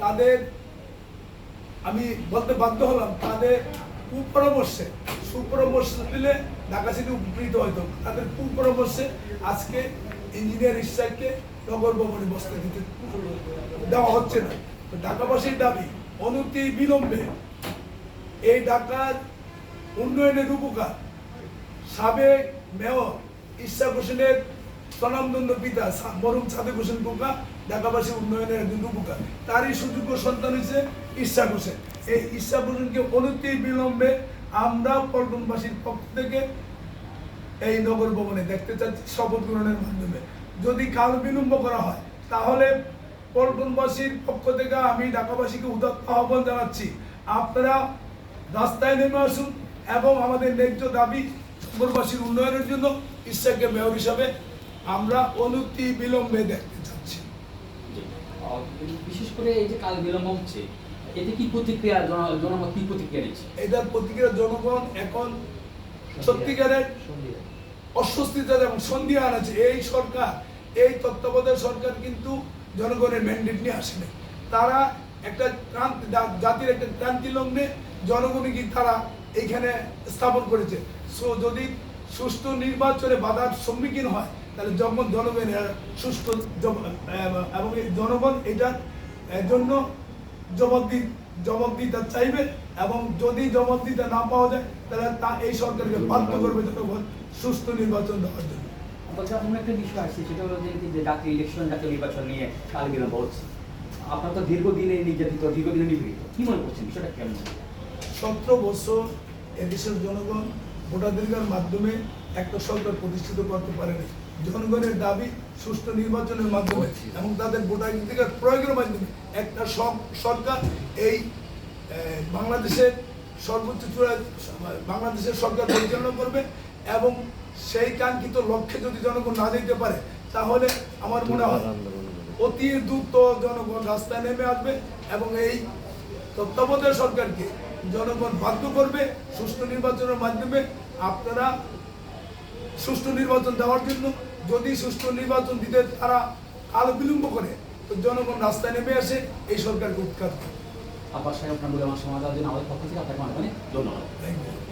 তাদের আমি বলতে বাধ্য হলাম, তাদের কুপরামর্শে সুপরামর্শ দিলে ঢাকা সিটি উপকৃত হইতো। তাদের কুপরামর্শে আজকে ইঞ্জিনিয়ার ইশাককে নগর ভবনে বসতে দিতে দেওয়া হচ্ছে না। ঢাকাবাসীর দাবি অনতি বিলম্বে এই ঢাকার উন্নয়নের রূপকার সাবেক মেয়র ইশাক হোসেনের স্বনামধন্য পিতা মরহুম সাদেক হোসেন কোকা ঢাকাবাসী উন্নয়নের একজন রূপকার, তারই সুযোগ্য সন্তান হয়েছে ইশাক হোসেন। এই ইশাক হোসেনকে অনতি বিলম্বে আমরা পল্টনবাসীর পক্ষ থেকে এই নগর ভবনে দেখতে চাচ্ছি শপথ গ্রহণের মাধ্যমে। যদি কাল বিলম্ব করা হয় তাহলে পল্টনবাসীর পক্ষ থেকে আমি ঢাকাবাসীকে উদাত্ত আহ্বান জানাচ্ছি, আপনারা রাস্তায় নেমে আসুন এবং আমাদের ন্যায্য দাবি নগরবাসীর উন্নয়নের জন্য ইশাককে মেয়র হিসাবে আমরা অনতি বিলম্বে দেখতে চাচ্ছি। বিশেষ করে এই যে কাল বিলম্ব হচ্ছে, এতে কি প্রতিক্রিয়া জনমত কি প্রতিক্রিয়া দিচ্ছে? এটার প্রতিক্রিয়া জনগণ এখন সত্যিকারের অস্বস্তিতে এবং সন্দিহান আছে। এই সরকার, এই তত্ত্বাবধায়ক সরকার কিন্তু জনগণের ম্যান্ডেট নিয়ে আসেনি। তারা একটা জাতির একটা ক্রান্তি লগ্নে জনগণকে তারা এইখানে স্থাপন করেছে। যদি সুষ্ঠু নির্বাচনে বাধার সম্মুখীন হয় তাহলে যখন জনগণের সুষ্ঠু এবং জনগণ এটার জন্য জবাবদিহিতা চাইবে এবং যদি জবাবদিহিতা না পাওয়া যায় তাহলে তা এই সরকারকে বাধ্য করবে জনগণ সুষ্ঠু নির্বাচন দেওয়ার জন্য। বলছে অন্য একটা বিষয় আসছে, সেটা হলো যে জাতীয় নির্বাচন নিয়ে কাল বিলম্ব হচ্ছে। আপনার তো দীর্ঘদিনে নির্যাতিত, দীর্ঘদিনে নিপীড়িত, কি মনে করছেন বিষয়টা কেমন? 17 বছর এদেশের জনগণ ভোটাধিকার মাধ্যমে একটা সরকার প্রতিষ্ঠিত করতে পারেনি। জনগণের দাবি সুষ্ঠু নির্বাচনের মাধ্যমে এবং তাদের ভোটাধিকার প্রয়োগের মাধ্যমে একটা সরকার এই বাংলাদেশের সর্বোচ্চ বাংলাদেশের সরকার পরিচালনা করবে এবং সেই কাঙ্ক্ষিত লক্ষ্যে যদি জনগণ না যেতে পারে তাহলে আমার মনে হয় অতি দ্রুত জনগণ রাস্তায় নেমে আসবে এবং এই তত্ত্বাবধায়ক সরকারকে জনগণ বাধ্য করবে সুষ্ঠু নির্বাচনের মাধ্যমে আপনারা সুষ্ঠু নির্বাচন দেওয়ার জন্য। যদি সুষ্ঠু নির্বাচন দিতে তারা কাল বিলম্ব করে তো জনগণ রাস্তায় নেমে আসে এই সরকারকে উৎখাত করে। আপনার সাহেব আপনার মূল্যবান সময় দেওয়ার জন্য আমাদের পক্ষ থেকে আপনাকে অনেক ধন্যবাদ। Thank you.